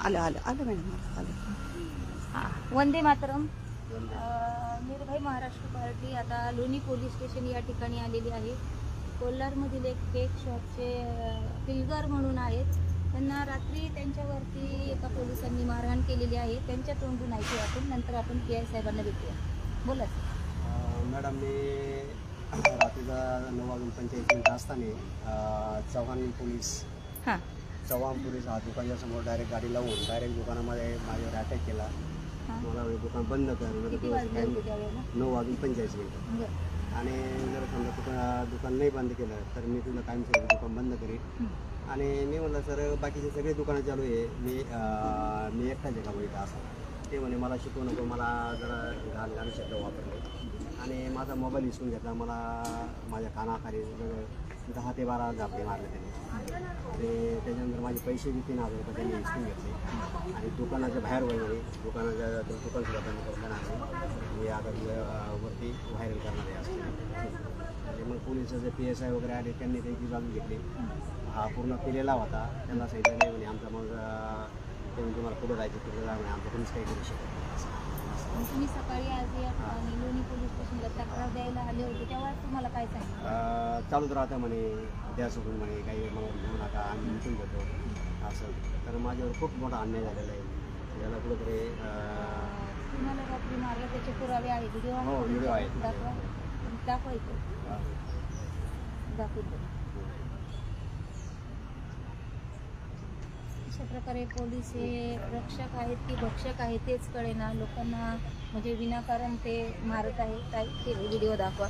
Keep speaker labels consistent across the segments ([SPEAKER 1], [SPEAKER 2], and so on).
[SPEAKER 1] आलं आलं आलं मॅडम आलं.
[SPEAKER 2] हां, वंदे मातरम. निर्भय महाराष्ट्र पार्टी आता लोणी पोलीस स्टेशन या ठिकाणी आलेली आहे. कोल्हारमधील एक केक शॉपचे पिलगर म्हणून आहेत. त्यांना रात्री त्यांच्यावरती एका पोलिसांनी मारहाण केलेली आहे. त्यांच्या तोंडून ऐकू आपण, नंतर आपण PI साहेबांना भेटूया. बोला
[SPEAKER 3] मॅडम, मी रात्रीचा 9:45 असताना चव्हाण पोलीस हा दुकानाच्या समोर डायरेक्ट गाडी लावून डायरेक्ट दुकानामध्ये माझ्यावर अटॅक केला. मला दुकान बंद कर, 9:45 आणि जर समजा दुकान नाही बंद केलं तर मी तुला कायमस्वरूपी दुकान बंद करेन. आणि मी म्हटलं सर बाकीचे सगळे दुकानं चालू आहे, मी एकटाच आहे का इथं असं. ते म्हणे मला शिकवू नको, मला जरा घाण शब्द वापरले आणि माझा मोबाईल हिसकून घेतला. मला माझ्या कानाखाली 10 ते 12 झापे मारले त्यांनी. आणि त्याच्यानंतर माझे पैसे बी 3,000 रुपये त्यांनी हिसकून घेतले आणि दुकानाच्या बाहेर वळले. दुकानसुद्धा बंद करून आहे. मी आता वरती व्हायरल करणार आहे असं. आणि मग पोलिसाचे PSI वगैरे आले, त्यांनी त्याची बाजू घेतली. हा पूर्ण पिलेला होता, त्यांना सांगितलं नाही म्हणे आमचा मग त्यांनी तुम्हाला पुढे जायचं तिकडे जा म्हणे, आमचं कोणीच काही करू शकत नाही.
[SPEAKER 2] तुम्ही सकाळी आज या लोणी पोलीस स्टेशनला तक्रार द्यायला आले होते, तेव्हा तुम्हाला काय सांगितलं?
[SPEAKER 3] चालूच राहतं म्हणे, द्या सोडून म्हणे, काही मला घेऊ नका, आम्ही मिटून घेतो असं. तर माझ्यावर खूप मोठा अन्याय झालेला आहे. याला कुठेतरी
[SPEAKER 2] तुम्हाला रात्री मारलं त्याचे पुरावे आहेत, व्हिडिओ
[SPEAKER 3] आहेत.
[SPEAKER 2] दाखवायचं दाखवतो. अशा प्रकारे पोलीस हे रक्षक आहेत की भक्षक आहेत तेच कळेना लोकांना, म्हणजे विनाकारण ते मारत आहे. काय ते व्हिडिओ दाखवा.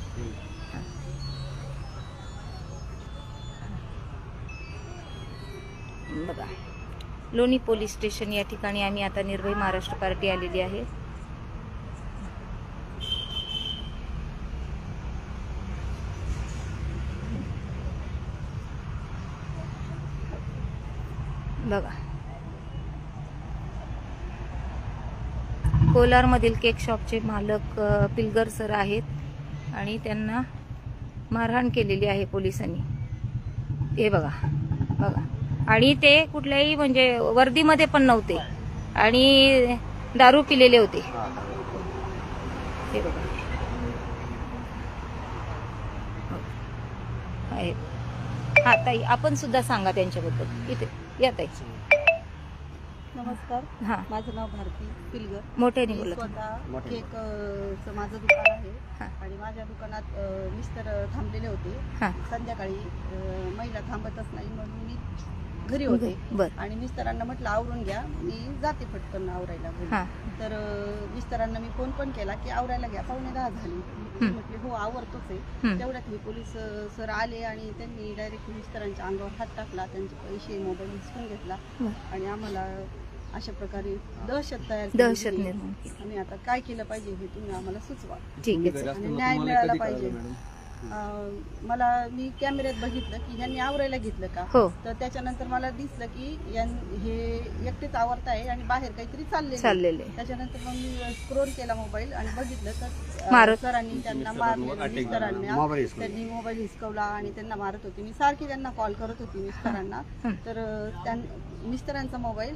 [SPEAKER 2] बघा, लोणी पोलीस स्टेशन या ठिकाणी आम्ही आता निर्भय महाराष्ट्र पार्टी आलेली आहे. बघा, कोलारमधील केक शॉपचे मालक पिलगर सर आहेत आणि त्यांना मारहाण केलेली आहे पोलिसांनी. हे बघा बघा, आणि ते कुठल्याही म्हणजे वर्दीमध्ये पण नव्हते आणि दारू पिलेले होते. हे बघा आहे. हा ताई, आपण सुद्धा सांगा त्यांच्याबद्दल. इथे या ताई.
[SPEAKER 1] नमस्कार, माझं नाव भारती पिलगर.
[SPEAKER 2] मोठ्याने
[SPEAKER 1] मी
[SPEAKER 2] बोला.
[SPEAKER 1] स्वतः केकचं माझं दुकान आहे आणि माझ्या दुकानात मिस्टर थांबलेले होते. संध्याकाळी महिला थांबतच नाही म्हणून मी घरी होते आणि मिस्टरांना म्हटलं आवरून घ्या, मी जाते पटकन आवरायला घरी. तर मिस्टरांना मी फोन पण केला की आवरायला घ्या, 9:45 झाली. म्हटले हो आवरतोच आहे. तेवढ्यात हे पोलीस सर आले आणि त्यांनी डायरेक्ट मिस्टरांच्या अंगावर हात टाकला, त्यांचे पैसे मोबाईल हिसकून घेतला आणि आम्हाला अशा प्रकारे दहशत
[SPEAKER 2] निर्माण.
[SPEAKER 1] आम्ही आता काय केलं पाहिजे हे तुम्ही आम्हाला सुचवा.
[SPEAKER 2] ठीक आहे.
[SPEAKER 1] आणि न्याय मिळाला पाहिजे. मी कॅमेऱ्यात बघितलं की ह्यांनी आवरायला घेतलं का, तर त्याच्यानंतर मला दिसलं की हे एकटेच आवरत आहे आणि बाहेर काहीतरी चाललेले. त्याच्यानंतर मग मी स्क्रोल केला मोबाईल आणि बघितलं तर सरांनी त्यांना मारले. मिस्टरांना त्यांनी मोबाईल हिसकवला आणि त्यांना मारत होते. मी सारखी त्यांना कॉल करत होती मिस्टरांना. तर मिस्टरांचा मोबाईल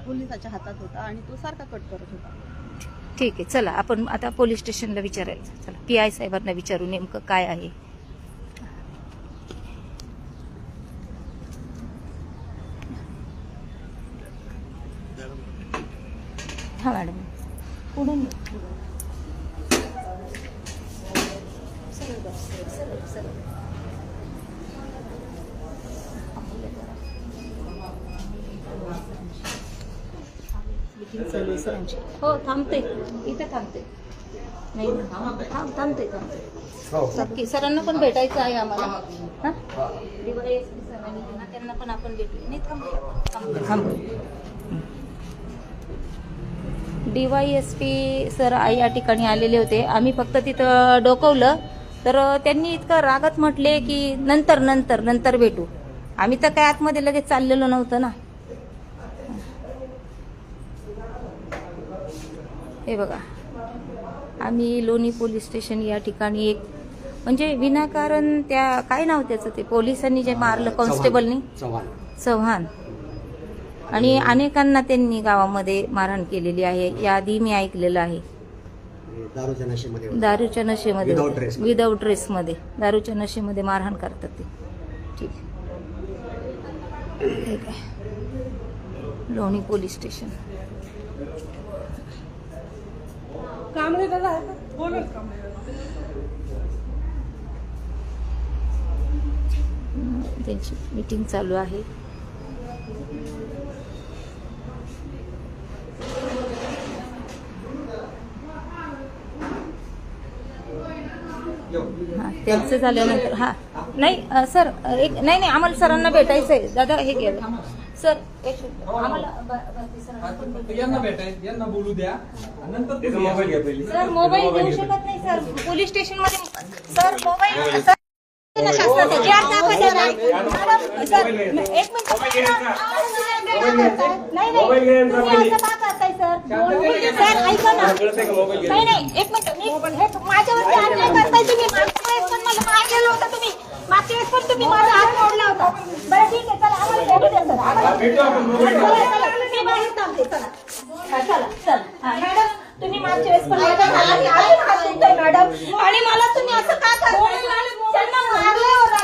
[SPEAKER 1] पोलिसाच्या हातात होता आणि तो सारखा कट करत होता.
[SPEAKER 2] ठीक आहे, चला आपण आता पोलीस स्टेशनला विचारायचं. चला PI साहेबांना विचारू नेमकं काय आहे. हा मॅडम, पुढून हो थांबते, इथे थांबते. नाही थांबते नक्की. सरांना पण भेटायचं आहे आम्हाला. DYSP सरांनी त्यांना पण आपण भेटू. नाही थांबते. DYSP सर या ठिकाणी आलेले होते. आम्ही फक्त तिथं डोकवलं तर त्यांनी इतकं रागात म्हटले की नंतर भेटू. आम्ही तर काय आतमध्ये लगेच चाललेलो नव्हतं ना. हे बघा, आम्ही लोणी पोलीस स्टेशन या ठिकाणी एक म्हणजे विनाकारण त्या काय नाव त्याचं ते पोलिसांनी जे मारलं कॉन्स्टेबलनी चव्हाण आणि अनेकांना त्यांनी गावामध्ये मारहाण केलेली आहे. याआधी मी ऐकलेलं आहे.
[SPEAKER 3] दारूच्या नशेमध्ये होते.
[SPEAKER 2] दारूच्या नशेमध्ये
[SPEAKER 3] Without dress.
[SPEAKER 2] विदाऊट ड्रेसमध्ये दारूच्या नशेमध्ये मारहाण करतात ते. ठीक ठीक आहे. लोणी पोलीस स्टेशन. त्यांची मीटिंग चालू आहे. हा, त्यांचं झाल्यानंतर हा नाही सर एक नाही आम्हाला सरांना भेटायचं आहे. दादा हे घ्या सर. आम्हाला
[SPEAKER 4] यांना भेटायचं, यांना बोलू द्या नंतर मोबाईल घ्या पहिली.
[SPEAKER 2] सर मोबाईल देऊ शकत नाही सर. पोलीस स्टेशन मध्ये सर मोबाईल सर शासनाचा जे अर्ज दाखवायचा नाही. सर एक मिनिट नाही तुम्ही असं का करताय सर? सर ऐका ना. नाही एक मिनिट माझ्यावरती अन्याय करताय तुम्ही. मागच्या वेळेस पण मला मार केलं होतं तुम्ही. मागच्या वेळेस पण तुम्ही माझा हात मोडला होता. बरं ठीक आहे चला आम्हाला भेटू द्या सर. मी बाहेर थांबते चला. चला चला मॅडम तुम्ही मागच्या वेळेस पण माझा हात दुखतोय मॅडम आणि मला तुम्ही असं का करताय? त्यांना मारलं